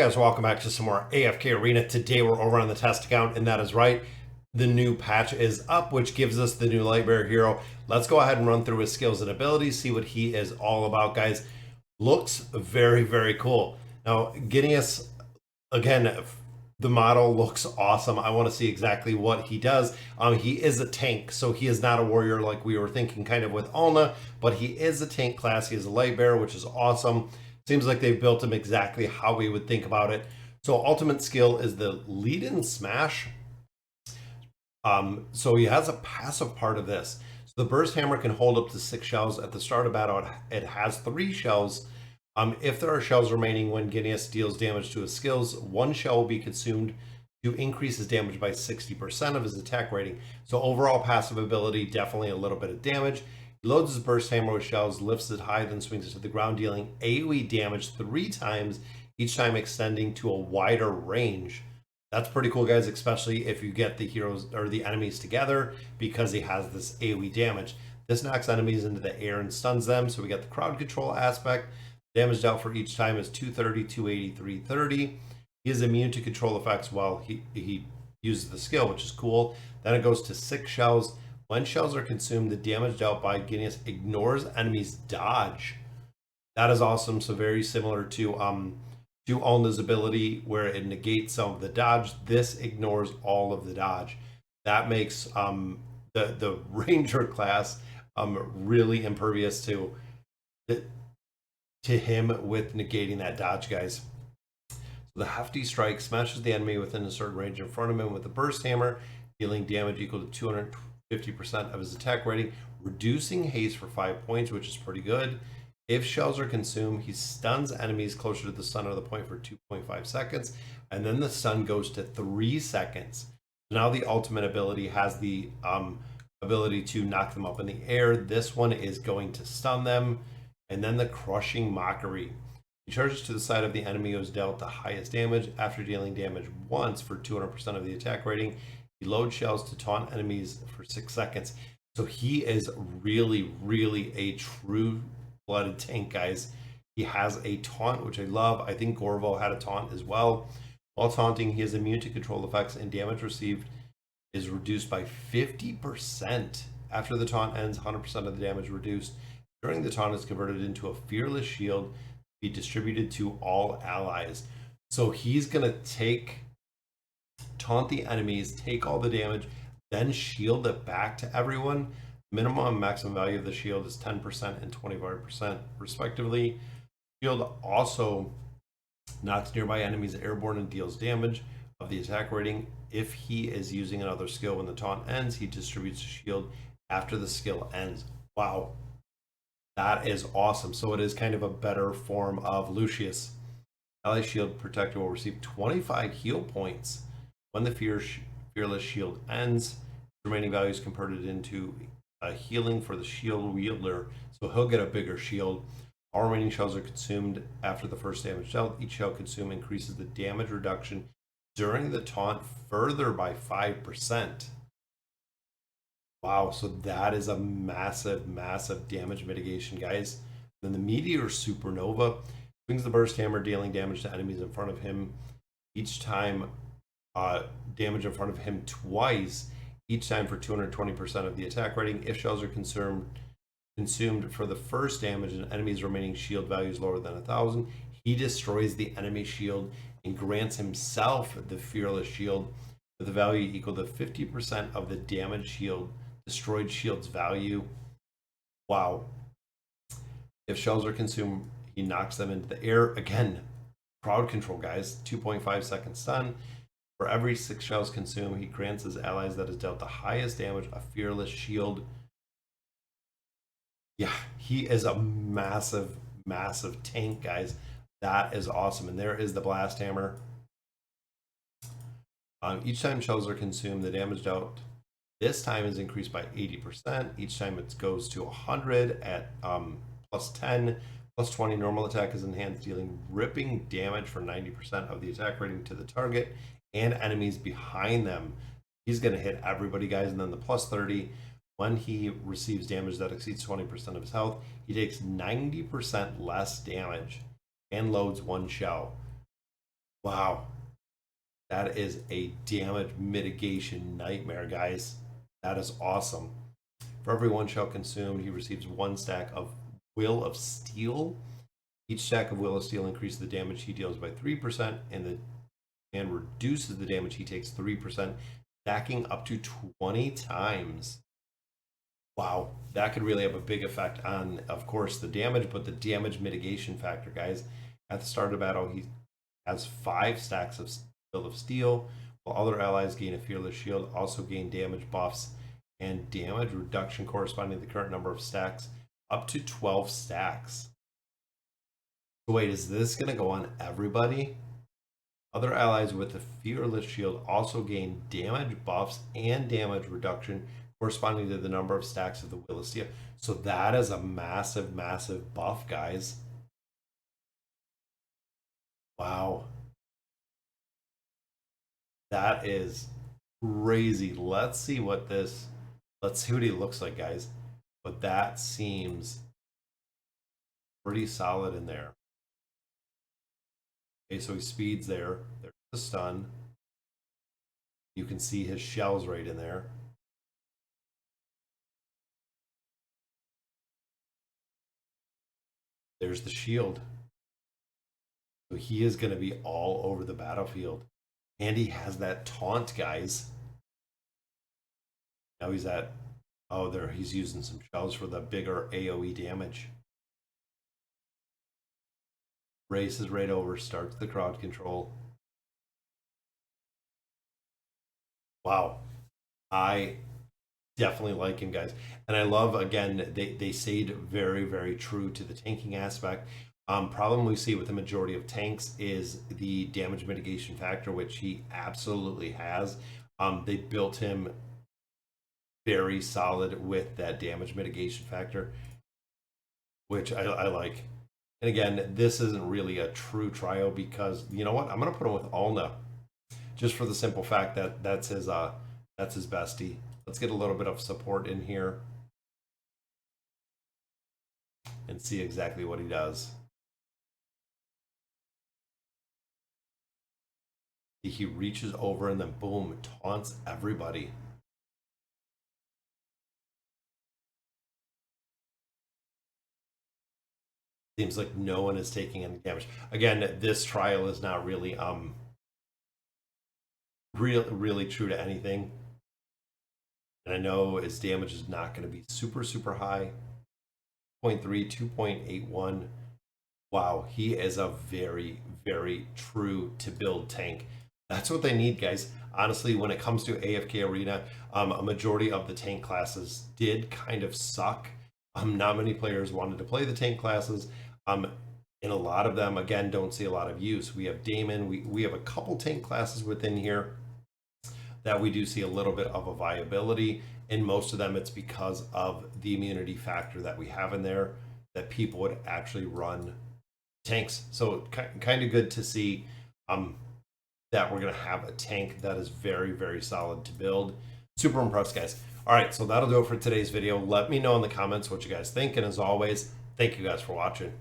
guys, welcome back to some more AFK Arena. Today we're over on the test account, and that is right. The new patch is up, which gives us the new Lightbearer hero. Let's go ahead and run through his skills and abilities, see what he is all about, guys. Looks very, very cool. Now, Gideus, again, the model looks awesome. I want to see exactly what he does. He is a tank, so he is not a warrior like we were thinking kind of with Alna, but he is a tank class. He is a Lightbearer, which is awesome. Seems like they've built him exactly how we would think about it. So ultimate skill is the lead and smash. So he has a passive part of this. So the burst hammer can hold up to 6 shells at the start of battle. It has 3 shells. If there are shells remaining when Gideus deals damage to his skills, 1 shell will be consumed to increase his damage by 60% of his attack rating. So overall passive ability, definitely a little bit of damage. He loads his burst hammer with shells, lifts it high, then swings it to the ground, dealing AoE damage 3 times, each time extending to a wider range. That's pretty cool, guys, especially if you get the heroes or the enemies together, because he has this AoE damage. This knocks enemies into the air and stuns them, so we got the crowd control aspect. Damage dealt for each time is 230, 280, 330. He is immune to control effects while he uses the skill, which is cool. Then it goes to 6 shells. When shells are consumed, the damage dealt by Gideus ignores enemies' dodge. That is awesome. So very similar to Alna's ability, where it negates some of the dodge. This ignores all of the dodge. That makes the Ranger class really impervious to him with negating that dodge, guys. So the hefty strike smashes the enemy within a certain range in front of him with the burst hammer, dealing damage equal to 250% of his attack rating, reducing haste for 5 points, which is pretty good. If shells are consumed, he stuns enemies closer to the stun of the point for 2.5 seconds, and then the stun goes to 3 seconds. Now the ultimate ability has the ability to knock them up in the air. This one is going to stun them, and then the crushing mockery. He charges to the side of the enemy who has dealt the highest damage. After dealing damage once for 200% of the attack rating, he loads shells to taunt enemies for 6 seconds. So he is really, really a true-blooded tank, guys. He has a taunt, which I love. I think Gorvo had a taunt as well. While taunting, he is immune to control effects, and damage received is reduced by 50%. After the taunt ends, 100% of the damage reduced during the taunt is converted into a fearless shield to be distributed to all allies. So he's going to taunt the enemies, take all the damage, then shield it back to everyone. Minimum and maximum value of the shield is 10% and 25% respectively. Shield also knocks nearby enemies airborne and deals damage of the attack rating. If he is using another skill when the taunt ends, he distributes a shield after the skill ends. Wow, that is awesome. So it is kind of a better form of Lucius. Ally shield protector will receive 25 heal points when the fearless shield ends. The remaining value is converted into a healing for the shield wielder, so he'll get a bigger shield. All remaining shells are consumed after the first damage dealt. Each shell consumed increases the damage reduction during the taunt further by 5%. Wow, so that is a massive, massive damage mitigation, guys. Then the Meteor Supernova swings the burst hammer, dealing damage to enemies in front of him. Each time, damage in front of him twice, each time for 220% of the attack rating. If shells are consumed for the first damage and enemy's remaining shield value is lower than 1,000, he destroys the enemy shield and grants himself the fearless shield with a value equal to 50% of the damage destroyed shield's value. Wow. If shells are consumed, he knocks them into the air. Again, crowd control, guys. 2.5 second stun. For every 6 shells consumed, he grants his allies that has dealt the highest damage a fearless shield. Yeah, he is a massive, massive tank, guys. That is awesome. And there is the blast hammer. Each time shells are consumed, the damage dealt this time is increased by 80%. Each time it goes to 100 at plus 10, plus 20. Normal attack is enhanced, dealing ripping damage for 90% of the attack rating to the target and enemies behind them. He's going to hit everybody, guys. And then the plus 30, when he receives damage that exceeds 20% of his health, he takes 90% less damage and loads 1 shell. Wow. That is a damage mitigation nightmare, guys. That is awesome. For every one shell consumed, he receives 1 stack of Will of Steel. Each stack of Will of Steel increases the damage he deals by 3%, and reduces the damage he takes 3%, stacking up to 20 times. Wow, that could really have a big effect on, of course, the damage, but the damage mitigation factor, guys. At the start of battle, he has 5 stacks of Will of Steel, while other allies gain a Fearless Shield, also gain damage buffs and damage reduction corresponding to the current number of stacks, up to 12 stacks. So wait, is this going to go on everybody? Other allies with the Fearless Shield also gain damage buffs and damage reduction corresponding to the number of stacks of the Will of Steel. So that is a massive, massive buff, guys. Wow. That is crazy. Let's see what he looks like, guys. But that seems pretty solid in there. Okay, so he speeds there. There's the stun. You can see his shells right in there. There's the shield. So he is going to be all over the battlefield. And he has that taunt, guys. Now he's at, oh, there, he's using some shells for the bigger AoE damage. Races right over, starts the crowd control. Wow. I definitely like him, guys. And I love, again, they stayed very, very true to the tanking aspect. Problem we see with the majority of tanks is the damage mitigation factor, which he absolutely has. They built him very solid with that damage mitigation factor, which I like. And again, this isn't really a true trio because, you know what? I'm going to put him with Alna just for the simple fact that that's his bestie. Let's get a little bit of support in here and see exactly what he does. He reaches over and then boom, taunts everybody. Seems like no one is taking any damage. Again, this trial is not really really true to anything. And I know his damage is not going to be super, super high. 0.3, 2.81. Wow, he is a very, very true to build tank. That's what they need, guys. Honestly, when it comes to AFK Arena, a majority of the tank classes did kind of suck. Not many players wanted to play the tank classes. And a lot of them, again, don't see a lot of use. We have Damon. We have a couple tank classes within here that we do see a little bit of a viability. And most of them, it's because of the immunity factor that we have in there, that people would actually run tanks. So kind of good to see that we're going to have a tank that is very, very solid to build. Super impressed, guys. All right, so that'll do it for today's video. Let me know in the comments what you guys think. And as always, thank you guys for watching.